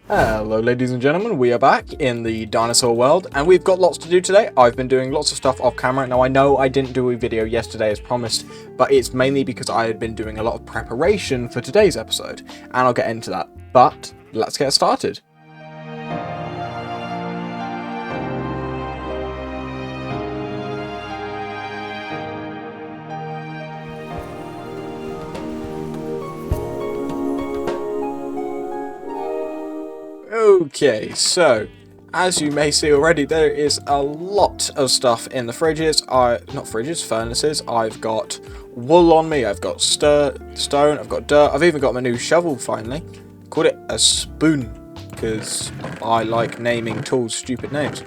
Hello ladies and gentlemen, we are back in the dinosaur world and we've got lots to do today. I've been doing lots of stuff off camera. Now I know I didn't do a video yesterday as promised, but it's mainly because I had been doing a lot of preparation for today's episode, and I'll get into that. But let's get started. Okay, so as you may see already, there is a lot of stuff in the fridges. Not fridges, furnaces. I've got wool on me, I've got stone, I've got dirt, I've even got my new shovel finally. Called it a spoon, because I like naming tools stupid names.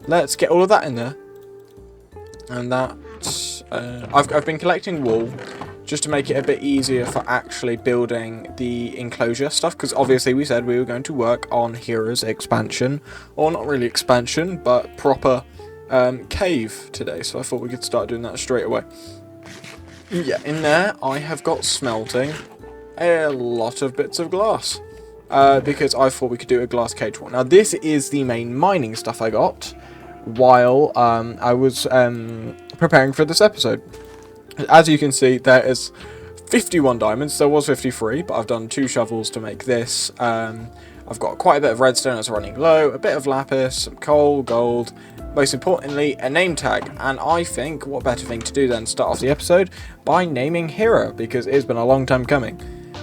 Let's get all of that in there. And that, I've been collecting wool just to make it a bit easier for actually building the enclosure stuff, because obviously we said we were going to work on Hera's expansion, or not really expansion, but proper cave today, so I thought we could start doing that straight away. Yeah, in there I have got smelting a lot of bits of glass, because I thought we could do a glass cage wall. Now this is the main mining stuff I got while I was preparing for this episode. As you can see, there is 51 diamonds. There was 53, but I've done 2 shovels to make this. I've got quite a bit of redstone that's running low, a bit of lapis, some coal, gold, most importantly, a name tag. And I think what better thing to do than start off the episode by naming Hera, because it's been a long time coming.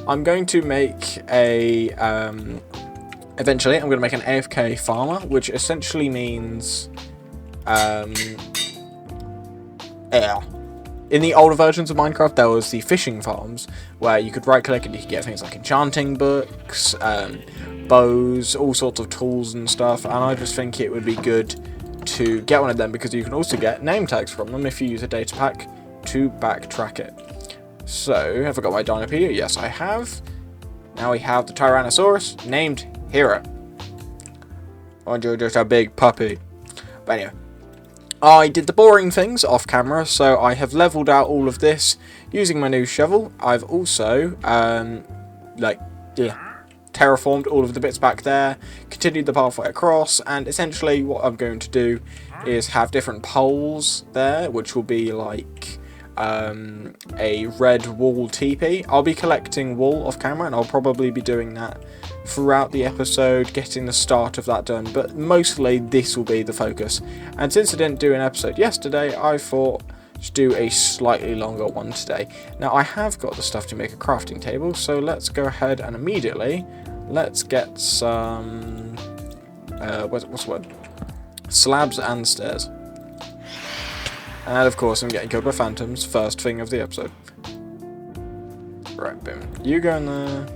I'm going to make a... eventually, I'm going to make an AFK farmer, which essentially means... In the older versions of Minecraft, there was the fishing farms, where you could right-click and you could get things like enchanting books, bows, all sorts of tools and stuff, and I just think it would be good to get one of them, because you can also get name tags from them if you use a data pack to backtrack it. So, have I got my Dinopedia? Yes, I have. Now we have the Tyrannosaurus, named Hera. Or you're just a big puppy. But anyway. I did the boring things off camera, so I have leveled out all of this using my new shovel. I've also, terraformed all of the bits back there, continued the pathway across, and essentially what I'm going to do is have different poles there, which will be like a red wool teepee. I'll be collecting wool off camera, and I'll probably be doing that throughout the episode, getting the start of that done, but mostly this will be the focus. And since I didn't do an episode yesterday, I thought to do a slightly longer one today. Now I have got the stuff to make a crafting table, so let's go ahead and immediately let's get some what's the word? Slabs and stairs. And of course I'm getting killed by phantoms first thing of the episode. Right, boom. You go in there.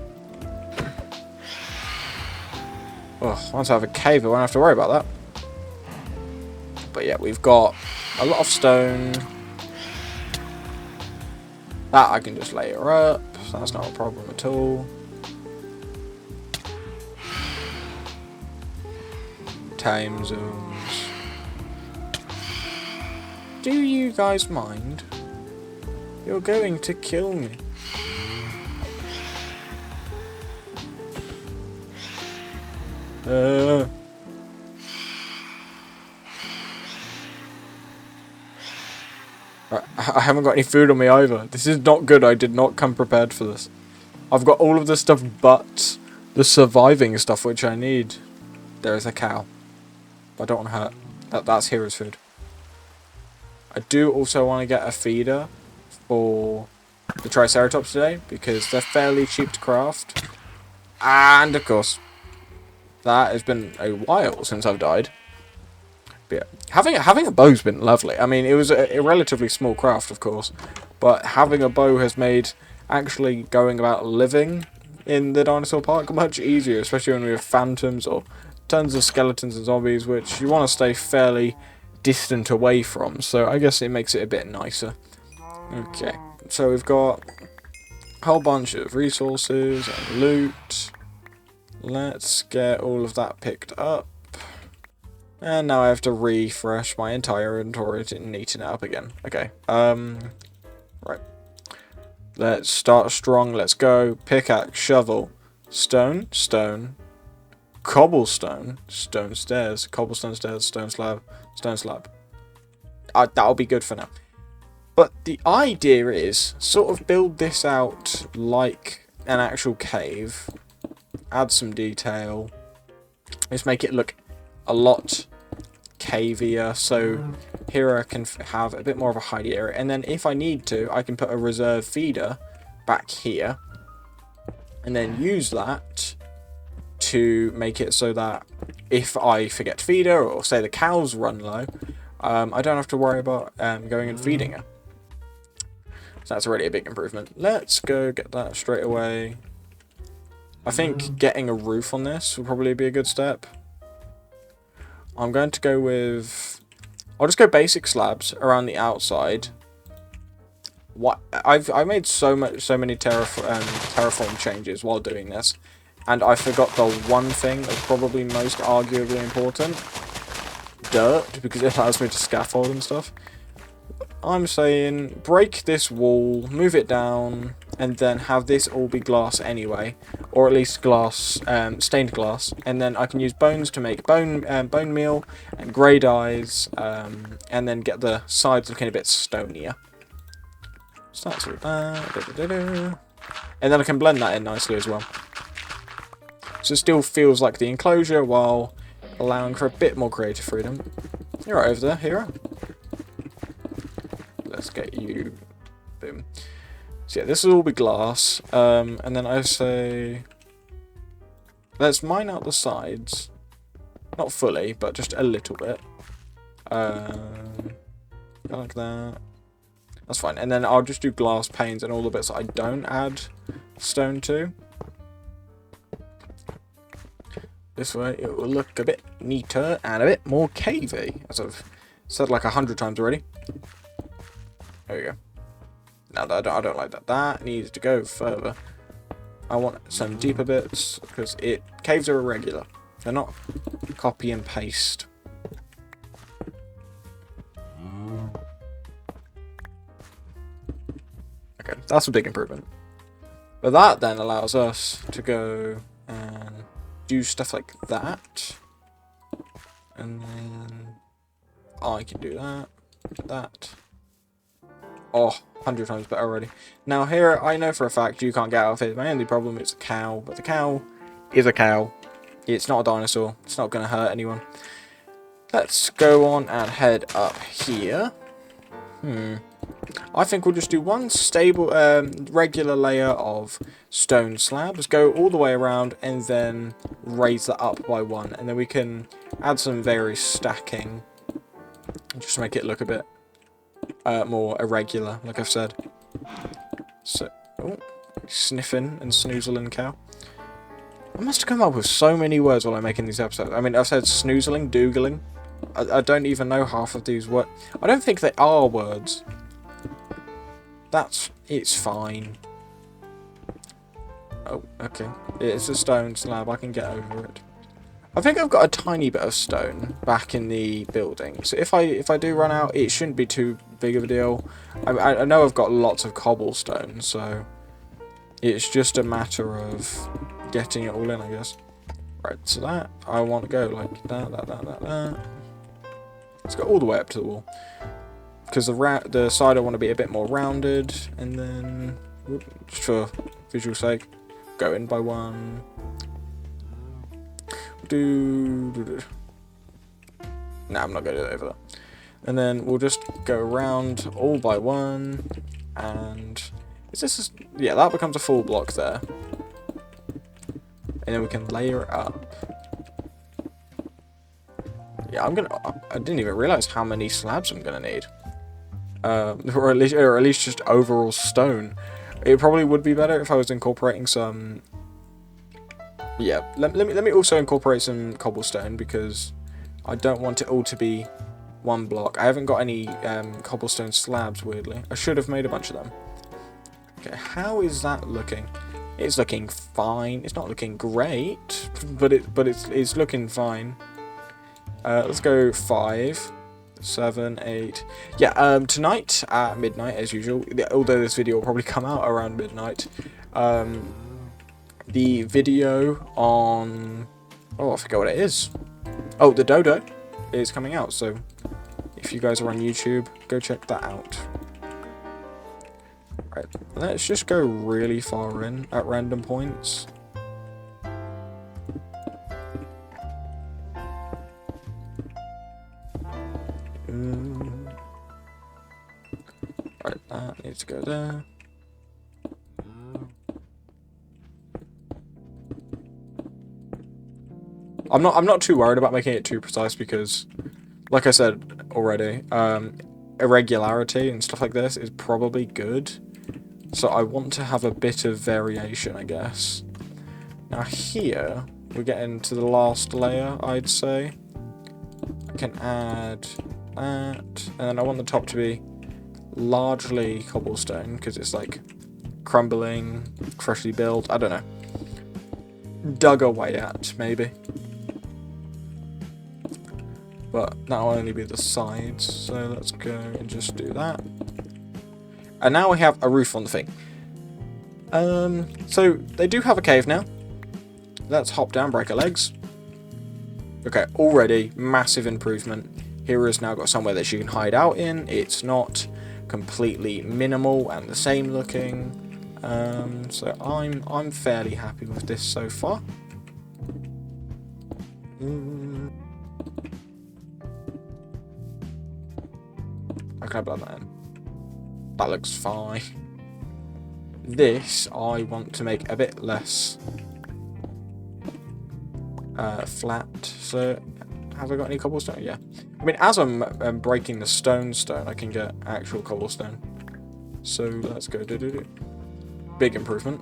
Oh, once I have a cave, I won't have to worry about that. But yeah, we've got a lot of stone. That I can just layer up, so that's not a problem at all. Time zones. Do you guys mind? You're going to kill me. I haven't got any food on me either. This is not good. I did not come prepared for this. I've got all of the stuff but the surviving stuff which I need. There is a cow. But I don't want to hurt. That's Hera's food. I do also want to get a feeder for the Triceratops today, because they're fairly cheap to craft. And of course, that has been a while since I've died. But yeah, having a bow's been lovely. I mean, it was a relatively small craft, of course, but having a bow has made actually going about living in the dinosaur park much easier, especially when we have phantoms or tons of skeletons and zombies, which you want to stay fairly distant away from. So I guess it makes it a bit nicer. Okay, so we've got a whole bunch of resources and loot. Let's get all of that picked up. And now I have to refresh my entire inventory to neaten it up again. Okay, right. Let's start strong, let's go. Pickaxe, shovel, stone, cobblestone, stone stairs, cobblestone stairs, stone slab, stone slab. That'll be good for now. But the idea is sort of build this out like an actual cave. Add some detail. Just make it look a lot cavier, so Hera can have a bit more of a hidey area. And then if I need to, I can put a reserve feeder back here. And then use that to make it so that if I forget to feed her, or say the cows run low, I don't have to worry about going and feeding her. So that's already a big improvement. Let's go get that straight away. I think getting a roof on this will probably be a good step. I'm going to go with... I'll just go basic slabs around the outside. What I made so many terraform changes while doing this, and I forgot the one thing that's probably most arguably important: dirt, because it allows me to scaffold and stuff. I'm saying break this wall, move it down, and then have this all be glass anyway, or at least glass, stained glass, and then I can use bones to make bone meal and grey dyes, and then get the sides looking a bit stonier. So that's with that. And then I can blend that in nicely as well. So it still feels like the enclosure while allowing for a bit more creative freedom. You're right over there, Hera. Let's get you. Boom. So yeah, this will all be glass. And then I say, let's mine out the sides. Not fully, but just a little bit. Like that. That's fine. And then I'll just do glass panes and all the bits that I don't add stone to. This way it will look a bit neater and a bit more cavey, as I've said like 100 times already. There we go. Now I don't like that. That needs to go further. I want some deeper bits because caves are irregular. They're not copy and paste. Okay, that's a big improvement. But that then allows us to go and do stuff like that. And then I can do that. Oh, 100 times better already. Now here, I know for a fact you can't get out of it. My only problem is a cow, but the cow is a cow. It's not a dinosaur. It's not going to hurt anyone. Let's go on and head up here. I think we'll just do one stable, regular layer of stone slabs. Go all the way around and then raise that up by one. And then we can add some various stacking. Just to make it look a bit more irregular, like I've said. So, oh, sniffing and snoozling cow. I must have come up with so many words while I'm making these episodes. I mean, I've said snoozling, doogling. I don't even know half of these words. I don't think they are words. It's fine. Oh, okay. It's a stone slab. I can get over it. I think I've got a tiny bit of stone back in the building. So if I do run out, it shouldn't be too big of a deal. I know I've got lots of cobblestone, so it's just a matter of getting it all in, I guess. Right, so that I want to go like that. Let's go all the way up to the wall. Because the side I want to be a bit more rounded, and then, just for visual sake, go in by one. Nah, I'm not going to do it over there. And then we'll just go around all by one, and yeah, that becomes a full block there. And then we can layer it up. Yeah, I didn't even realize how many slabs I'm gonna need. Or at least just overall stone. It probably would be better if I was incorporating some. Yeah, let me also incorporate some cobblestone because I don't want it all to be one block. I haven't got any cobblestone slabs, weirdly. I should have made a bunch of them. Okay, how is that looking? It's looking fine. It's not looking great, but it's looking fine. Let's go 5, 7, 8. Yeah, tonight at midnight, as usual, although this video will probably come out around midnight, the video on Oh, I forget what it is. Oh, the dodo is coming out, so if you guys are on YouTube, go check that out. Right, let's just go really far in at random points. Right, that needs to go there. I'm not too worried about making it too precise because, like I said already, irregularity and stuff like this is probably good. So I want to have a bit of variation, I guess. Now here, we're getting to the last layer, I'd say. I can add that, and then I want the top to be largely cobblestone, because it's like crumbling, freshly built, I don't know. Dug away at, maybe. But that'll only be the sides, so let's go and just do that. And now we have a roof on the thing. So they do have a cave now. Let's hop down, break our legs. Okay, already massive improvement. Hera's now got somewhere that she can hide out in. It's not completely minimal and the same looking. So I'm fairly happy with this so far. How can I blend that in? That looks fine. This I want to make a bit less flat. So have I got any cobblestone? Yeah. I mean, as I'm breaking the stone, I can get actual cobblestone. So let's go do. Big improvement.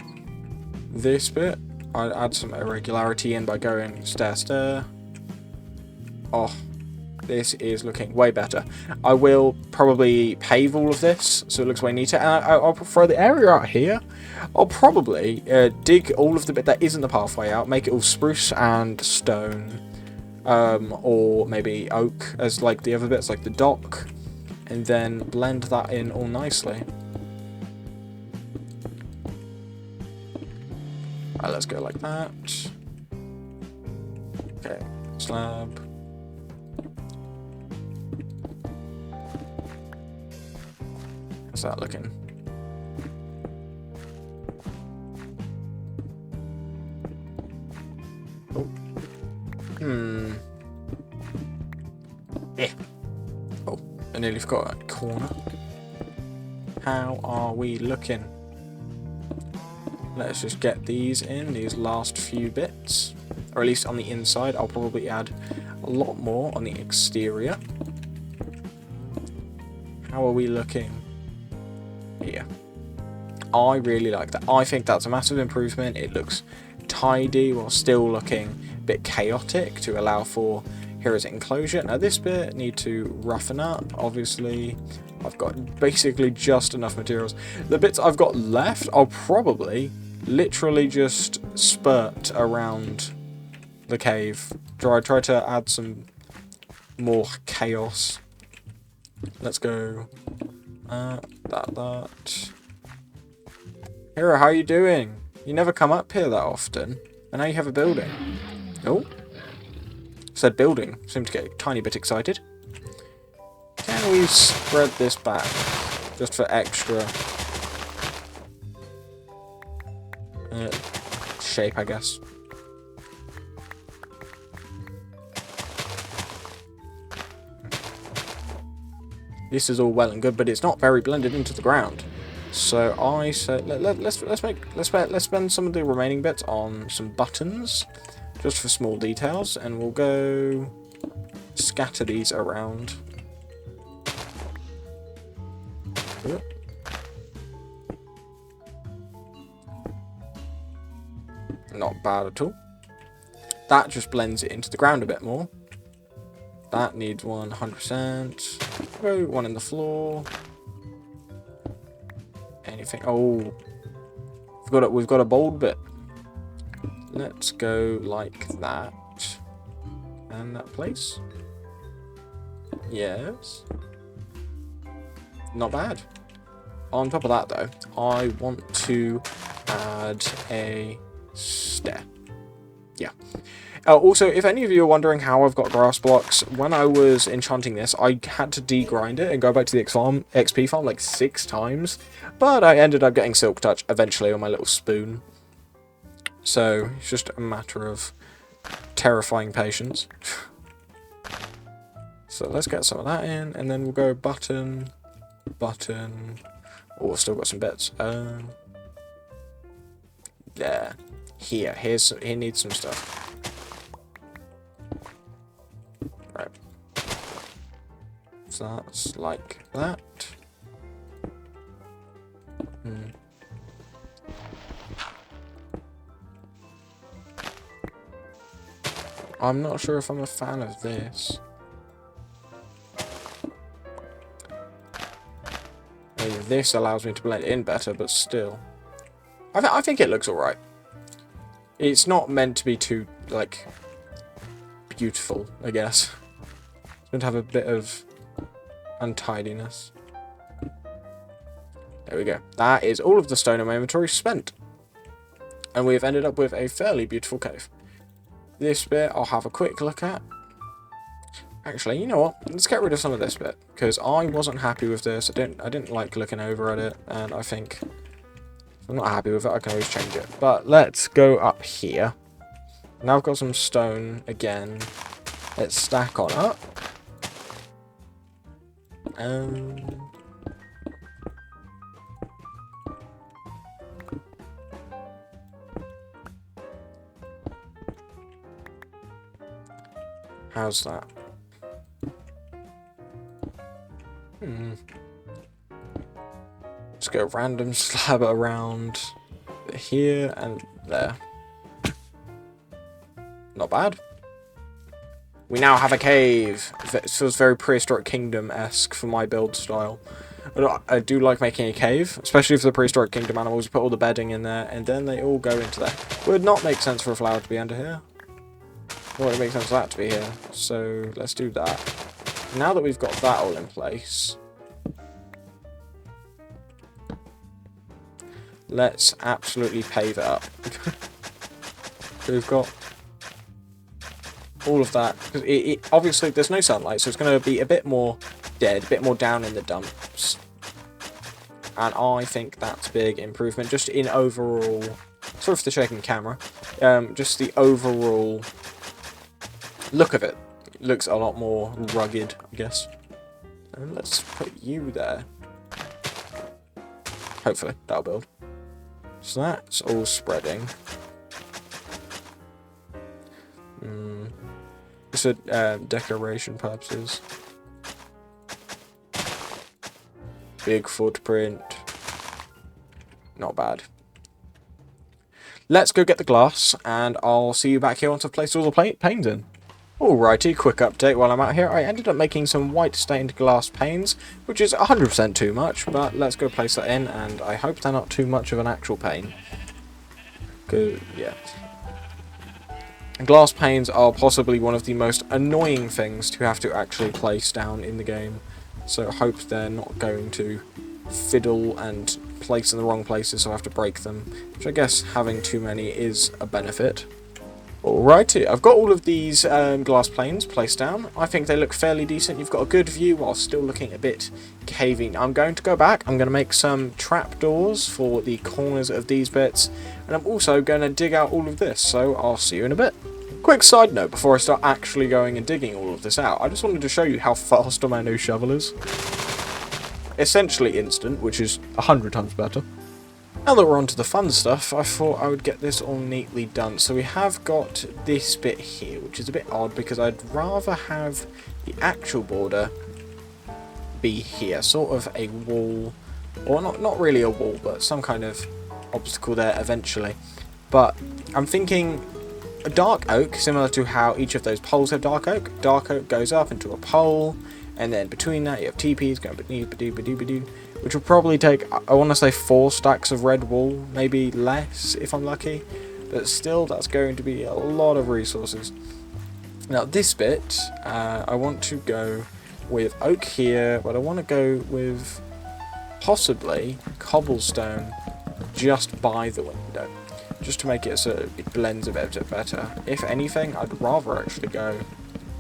This bit, I'd add some irregularity in by going stair. Oh, this is looking way better. I will probably pave all of this so it looks way neater. And I'll prefer the area out here. I'll probably dig all of the bit that isn't the pathway out, make it all spruce and stone. Or maybe oak as like the other bits, like the dock. And then blend that in all nicely. Right, let's go like that. Okay, slab. How's that looking? Oh. Yeah. Oh, I nearly forgot that corner. How are we looking? Let's just get these in, these last few bits. Or at least on the inside. I'll probably add a lot more on the exterior. How are we looking? Here. I really like that. I think that's a massive improvement. It looks tidy while still looking a bit chaotic to allow for Hera's enclosure. Now this bit need to roughen up, obviously. I've got basically just enough materials. The bits I've got left, I'll probably literally just spurt around the cave. Try to add some more chaos. Let's go. That. Hera, how are you doing? You never come up here that often. And now you have a building. Oh. Said building. Seemed to get a tiny bit excited. Can we spread this back? Just for extra shape, I guess. This is all well and good, but it's not very blended into the ground. So I said, let's spend some of the remaining bits on some buttons, just for small details, and we'll go scatter these around. Not bad at all. That just blends it into the ground a bit more. That needs 100%. Oh, one in the floor. Anything? Oh, we've got a bold bit. Let's go like that. And that place. Yes. Not bad. On top of that, though, I want to add a stair. Yeah. Oh, also, if any of you are wondering how I've got grass blocks, when I was enchanting this, I had to degrind it and go back to the XP farm like 6 times. But I ended up getting Silk Touch eventually on my little spoon. So, it's just a matter of terrifying patience. So let's get some of that in, and then we'll go button, button. Oh, we've still got some bits. There. Here needs some stuff. Right. So that's like that. I'm not sure if I'm a fan of this. I mean, this allows me to blend it in better, but still. I think it looks alright. It's not meant to be too, like, beautiful, I guess. It's meant to have a bit of untidiness. There we go. That is all of the stone in my inventory spent. And we've ended up with a fairly beautiful cave. This bit I'll have a quick look at. Actually, you know what? Let's get rid of some of this bit, because I wasn't happy with this. I didn't like looking over at it, and I think if I'm not happy with it, I can always change it. But let's go up here. Now I've got some stone again. Let's stack on up. How's that? Just go random slab around here and there. Not bad. We now have a cave. It feels very Prehistoric Kingdom-esque for my build style. But I do like making a cave, especially for the Prehistoric Kingdom animals. You put all the bedding in there, and then they all go into there. Would not make sense for a flower to be under here. Well, it makes sense for that to be here. So let's do that. Now that we've got that all in place, let's absolutely pave it up. So we've got all of that. Because obviously there's no sunlight, so it's going to be a bit more dead, a bit more down in the dumps. And I think that's a big improvement, just in overall. Sorry for the shaking camera. Just the overall look of it. It looks a lot more rugged, I guess. And let's put you there. Hopefully, that'll build. So that's all spreading. Just for decoration purposes. Big footprint. Not bad. Let's go get the glass, and I'll see you back here once I've placed all the panes in. Alrighty, quick update while I'm out here. I ended up making some white stained glass panes, which is 100% too much, but let's go place that in, and I hope they're not too much of an actual pane. Cause, yeah. Glass panes are possibly one of the most annoying things to have to actually place down in the game, so I hope they're not going to fiddle and place in the wrong places, so I have to break them, which I guess having too many is a benefit. Alrighty, I've got all of these glass planes placed down. I think they look fairly decent. You've got a good view while still looking a bit cavey. I'm going to go back. I'm going to make some trapdoors for the corners of these bits. And I'm also going to dig out all of this. So I'll see you in a bit. Quick side note before I start actually going and digging all of this out. I just wanted to show you how fast my new shovel is. Essentially instant, which is 100 times better. Now that we're on to the fun stuff, I thought I would get this all neatly done. So we have got this bit here, which is a bit odd because I'd rather have the actual border be here. Sort of a wall, or not really a wall, but some kind of obstacle there eventually. But I'm thinking a dark oak, similar to how each of those poles have dark oak. Dark oak goes up into a pole, and then between that you have TPs going ba-doo-ba-doo-ba-doo-ba-doo, which will probably take, I want to say 4 stacks of red wool, maybe less if I'm lucky, but still that's going to be a lot of resources. Now this bit, I want to go with oak here, but I want to go with possibly cobblestone just by the window. just to make it so it blends a bit better. If anything, I'd rather actually go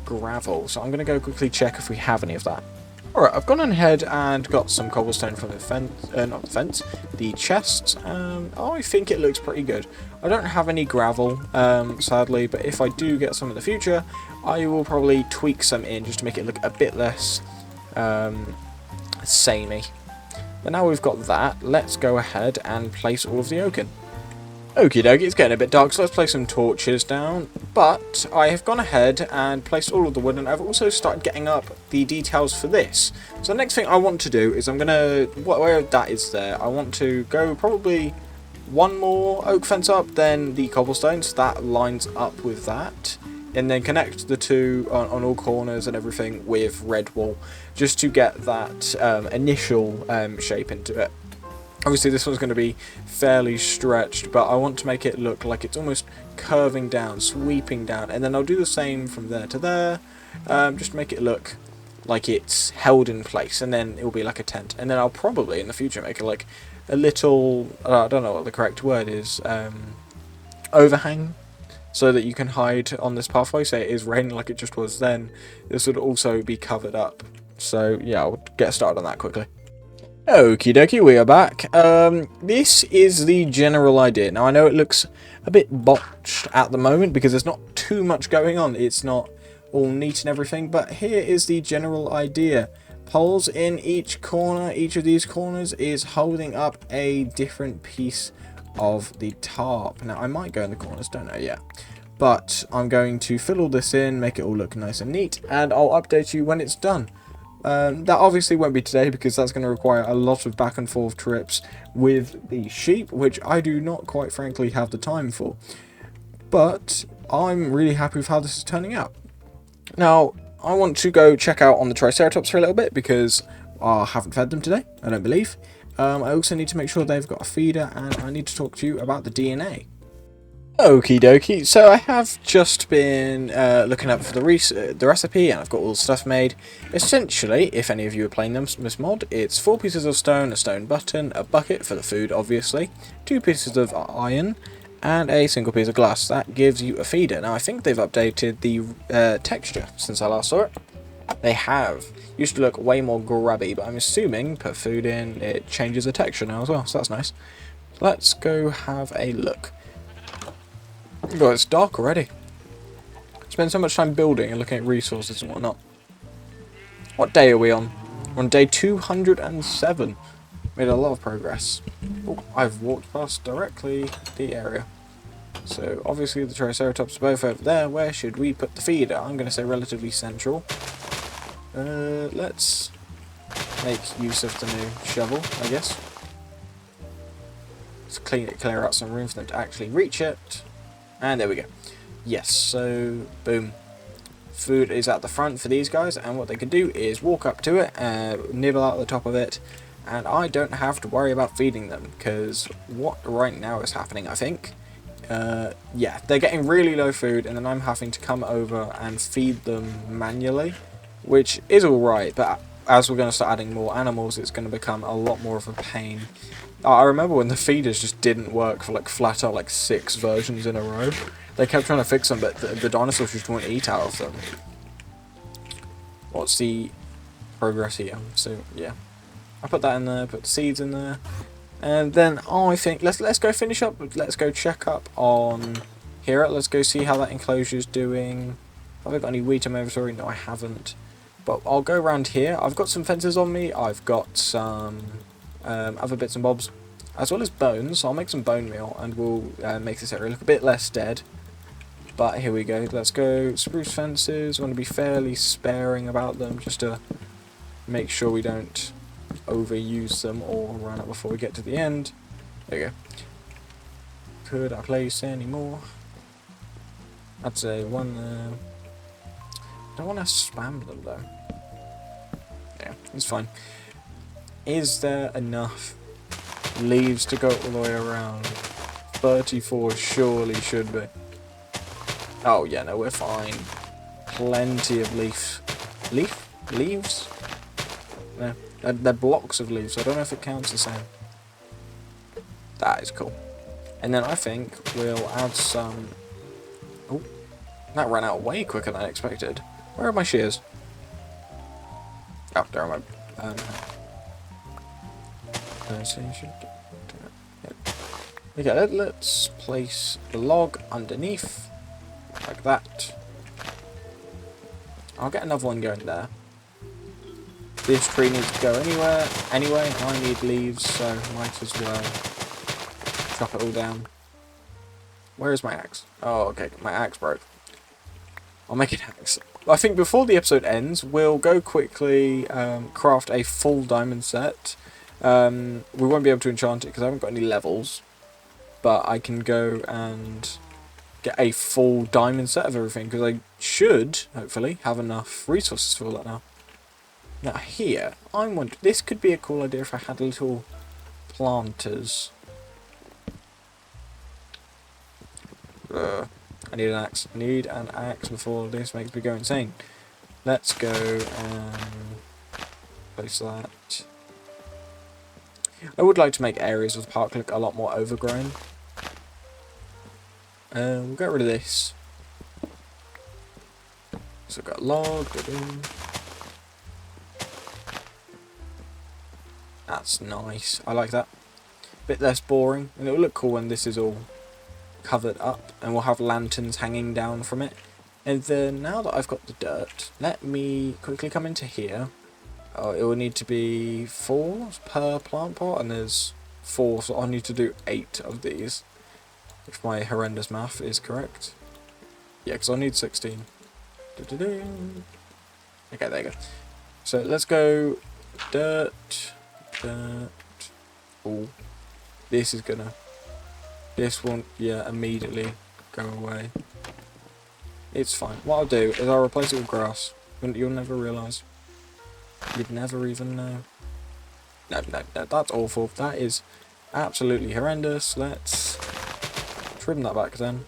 gravel. So I'm going to go quickly check if we have any of that. Alright, I've gone ahead and got some cobblestone from the fence, not the fence, the chests. I think it looks pretty good. I don't have any gravel, sadly, but if I do get some in the future, I will probably tweak some in just to make it look a bit less samey. But now we've got that, let's go ahead and place all of the oak in. Okie dokie, it's getting a bit dark, so let's place some torches down. But I have gone ahead and placed all of the wood, and I've also started getting up the details for this. So the next thing I want to do is I'm going to, where that is there, I want to go probably one more oak fence up, then the cobblestone, so that lines up with that. And then connect the two on all corners and everything with red wool, just to get that initial shape into it. Obviously this one's going to be fairly stretched, but I want to make it look like it's almost curving down, sweeping down, and then I'll do the same from there to there, just to make it look like it's held in place, and then it will be like a tent. And then I'll probably in the future make it like a little, I don't know what the correct word is, overhang, so that you can hide on this pathway. Say it is raining like it just was then, this would also be covered up. So yeah, I'll get started on that quickly. Okie dokie, we are back. This is the general idea. Now I know it looks a bit botched at the moment because there's not too much going on. It's not all neat and everything, but here is the general idea. Poles in each corner. Each of these corners is holding up a different piece of the tarp. Now I might go in the corners, don't know yet. But I'm going to fill all this in, make it all look nice and neat, and I'll update you when it's done. That obviously won't be today because that's going to require a lot of back and forth trips with the sheep, which I do not quite frankly have the time for. But I'm really happy with how this is turning out. Now, I want to go check out on the Triceratops for a little bit because I haven't fed them today, I don't believe. I also need to make sure they've got a feeder, and I need to talk to you about the DNA. Okie dokie, so I have just been looking up for the recipe, and I've got all the stuff made. Essentially, if any of you are playing this mod, it's 4 pieces of stone, a stone button, a bucket for the food obviously, 2 pieces of iron, and a single piece of glass. That gives you a feeder. Now I think they've updated the texture since I last saw it. They have. Used to look way more grubby, but I'm assuming put food in, it changes the texture now as well, so that's nice. Let's go have a look. God, it's dark already. Spend so much time building and looking at resources and whatnot. What day are we on? We're on day 207. Made a lot of progress. Oh, I've walked past directly the area. So obviously the Triceratops are both over there. Where should we put the feeder? I'm going to say relatively central. Let's make use of the new shovel, I guess. Let's clear out some room for them to actually reach it. And there we go. Yes, so boom. Food is at the front for these guys, and what they can do is walk up to it, nibble out the top of it, and I don't have to worry about feeding them, because what right now is happening, I think, yeah, they're getting really low food, and then I'm having to come over and feed them manually, which is alright, but as we're going to start adding more animals, it's going to become a lot more of a pain. I remember when the feeders just didn't work for like flat out like 6 versions in a row. They kept trying to fix them, but the dinosaurs just won't eat out of them. What's the progress here? So yeah, I put that in there, put the seeds in there, and then I think let's go finish up. Let's go check up on Hera. Let's go see how that enclosure's doing. Have I got any wheat in my inventory? No, I haven't. But I'll go around here. I've got some fences on me. I've got some other bits and bobs, as well as bones. So I'll make some bone meal, and we'll make this area look a bit less dead. But here we go. Let's go spruce fences. I want to be fairly sparing about them, just to make sure we don't overuse them or run out before we get to the end. There you go. Could I place any more? I'd say one there. Don't want to spam them though. Yeah, it's fine. Is there enough leaves to go all the way around? 34 surely should be. Oh yeah, no, we're fine. Plenty of leaves? No, they're blocks of leaves. I don't know if it counts the same. That is cool. And then I think we'll add some... Oh, that ran out way quicker than I expected. Where are my shears? Oh, there are my... Okay, let's place the log underneath, like that. I'll get another one going there. This tree needs to go anyway, and I need leaves, so might as well chop it all down. Where is my axe? Oh, okay, my axe broke. I'll make an axe. I think before the episode ends, we'll go quickly craft a full diamond set. We won't be able to enchant it because I haven't got any levels. But I can go and get a full diamond set of everything, because I should, hopefully, have enough resources for all that now. Now here, I'm wondering, this could be a cool idea if I had little planters. I need an axe. I need an axe before this makes me go insane. Let's go and place that. I would like to make areas of the park look a lot more overgrown. We'll get rid of this. So I've got log. That's nice. I like that. Bit less boring, and it'll look cool when this is all covered up, and we'll have lanterns hanging down from it. And then now that I've got the dirt, let me quickly come into here. Oh, it will need to be 4 per plant pot, and there's 4, so I'll need to do 8 of these. If my horrendous math is correct. Yeah, because I'll need 16. Okay, there you go. So let's go dirt. Oh, this is gonna... This won't, yeah, immediately go away. It's fine. What I'll do is I'll replace it with grass. You'll never realise. You'd never even know. No, that's awful. That is absolutely horrendous. Let's trim that back then.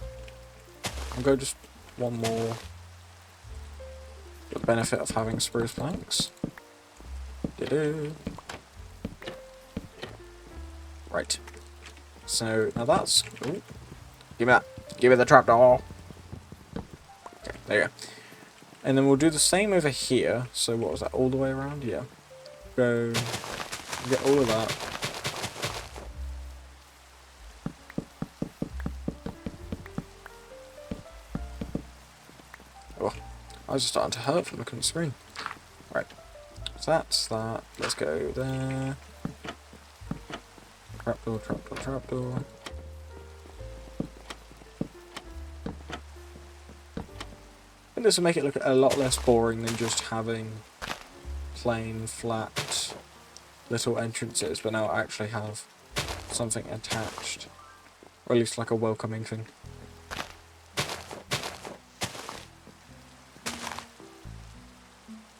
I'll go just one more. For the benefit of having spruce planks. Right. So now that's. Ooh, give me that. Give me the trapdoor. Okay, there you go. And then we'll do the same over here. So what was that? All the way around? Yeah. Go get all of that. Oh, I was just starting to hurt from looking at the screen. Right. So that's that. Let's go there. Trapdoor, trapdoor, trapdoor. And this will make it look a lot less boring than just having plain, flat, little entrances, but now I actually have something attached. Or at least like a welcoming thing.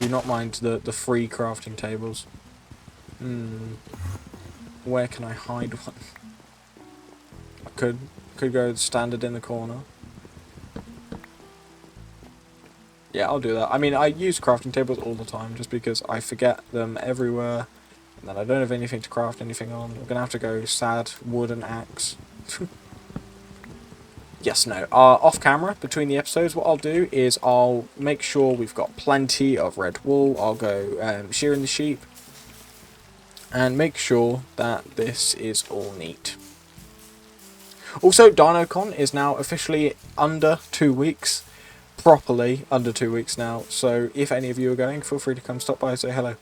Do not mind the free crafting tables. Where can I hide one? I could go standard in the corner. Yeah, I'll do that. I mean, I use crafting tables all the time just because I forget them everywhere. And then I don't have anything to craft anything on. I'm going to have to go sad wooden axe. Yes, no. Off camera, between the episodes, what I'll do is I'll make sure we've got plenty of red wool. I'll go shearing the sheep. And make sure that this is all neat. Also, DinoCon is now officially under 2 weeks. Properly under 2 weeks now, so if any of you are going, feel free to come stop by and say hello.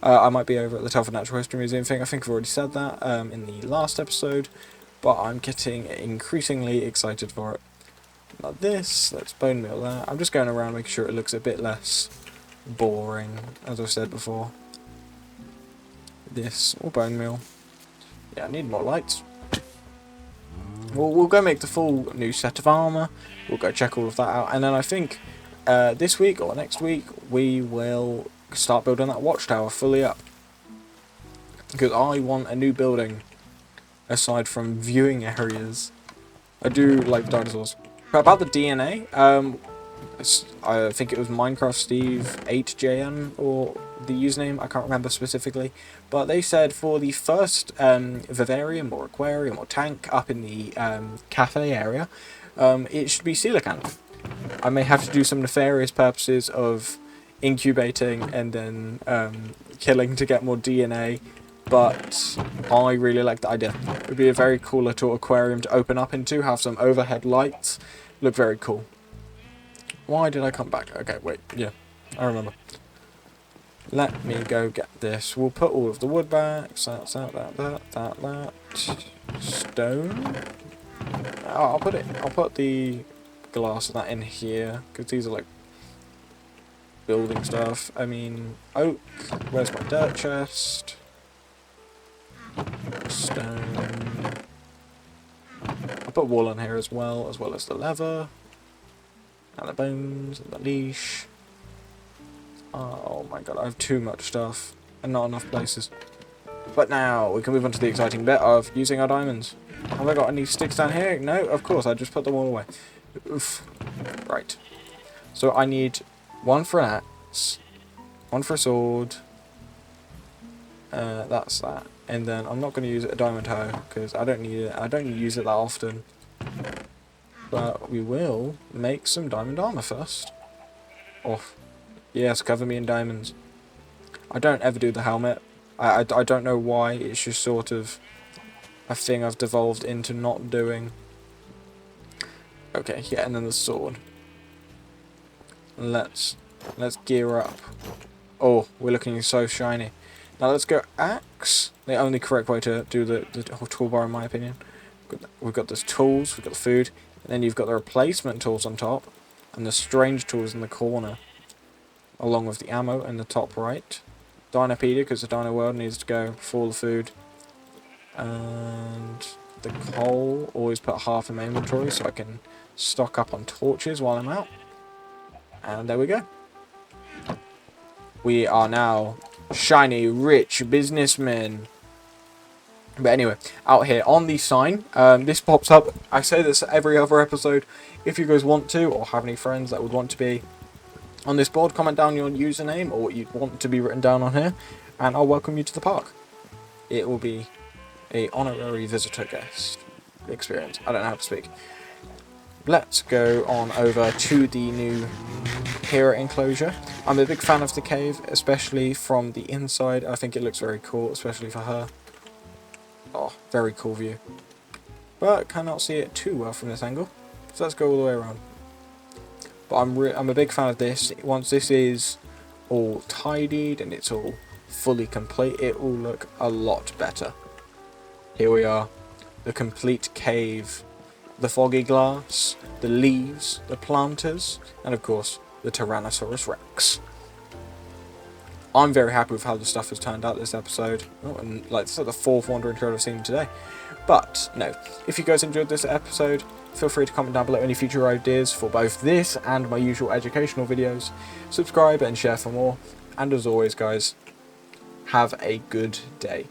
I might be over at the Telford Natural History Museum thing. I think I've already said that in the last episode, but I'm getting increasingly excited for it. Like this, let's bone meal that. I'm just going around making sure it looks a bit less boring, as I've said before. This, or bone meal. Yeah, I need more lights. We'll go make the full new set of armour. We'll go check all of that out. And then I think this week or next week, we will start building that watchtower fully up. Because I want a new building, aside from viewing areas. I do like dinosaurs. But about the DNA, I think it was Minecraft Steve 8JM or the username, I can't remember specifically, but they said for the first vivarium or aquarium or tank up in the cafe area, it should be coelacanth. I may have to do some nefarious purposes of incubating and then killing to get more DNA, but I really like the idea. It would be a very cool little aquarium to open up into, have some overhead lights, look very cool. Why did I come back? Okay, wait, yeah, I remember. Let me go get this. We'll put all of the wood back. So that's that. Stone. Oh, I'll put the glass of that in here, because these are like building stuff. I mean, oak. Where's my dirt chest? Stone. I'll put wool on here as well as the leather. And the bones, and the leash. Oh my god, I have too much stuff. And not enough places. But now, we can move on to the exciting bit of using our diamonds. Have I got any sticks down here? No, of course, I just put them all away. Oof. Right. So I need one for an axe, one for a sword. That's that. And then I'm not going to use a diamond hoe, because I don't need it. I don't use it that often. But we will make some diamond armor first. Oh, yes, cover me in diamonds. I don't ever do the helmet. I don't know why. It's just sort of a thing I've devolved into not doing. Okay, yeah, and then the sword. Let's gear up. Oh, we're looking so shiny. Now let's go axe. The only correct way to do the toolbar, in my opinion. We've got the tools, we've got the food, and then you've got the replacement tools on top, and the strange tools in the corner, along with the ammo in the top right. Dinopedia, because the Dino World needs to go for the food. And the coal, always put half in my inventory so I can stock up on torches while I'm out. And there we go. We are now shiny, rich businessmen. But anyway, out here on the sign, this pops up. I say this every other episode. If you guys want to, or have any friends that would want to be on this board, comment down your username or what you'd want to be written down on here, and I'll welcome you to the park. It will be a honorary visitor guest experience. I don't know how to speak. Let's go on over to the new Hera enclosure. I'm a big fan of the cave, especially from the inside. I think it looks very cool, especially for her. Oh, very cool view. But cannot see it too well from this angle. So let's go all the way around. But I'm a big fan of this. Once this is all tidied and it's all fully complete, it will look a lot better. Here we are. The complete cave. The foggy glass, the leaves, the planters, and of course, the Tyrannosaurus Rex. I'm very happy with how the stuff has turned out this episode. Oh, and like, this is the fourth wandering trail I've seen today. But, no, if you guys enjoyed this episode, feel free to comment down below any future ideas for both this and my usual educational videos. Subscribe and share for more. And as always, guys, have a good day.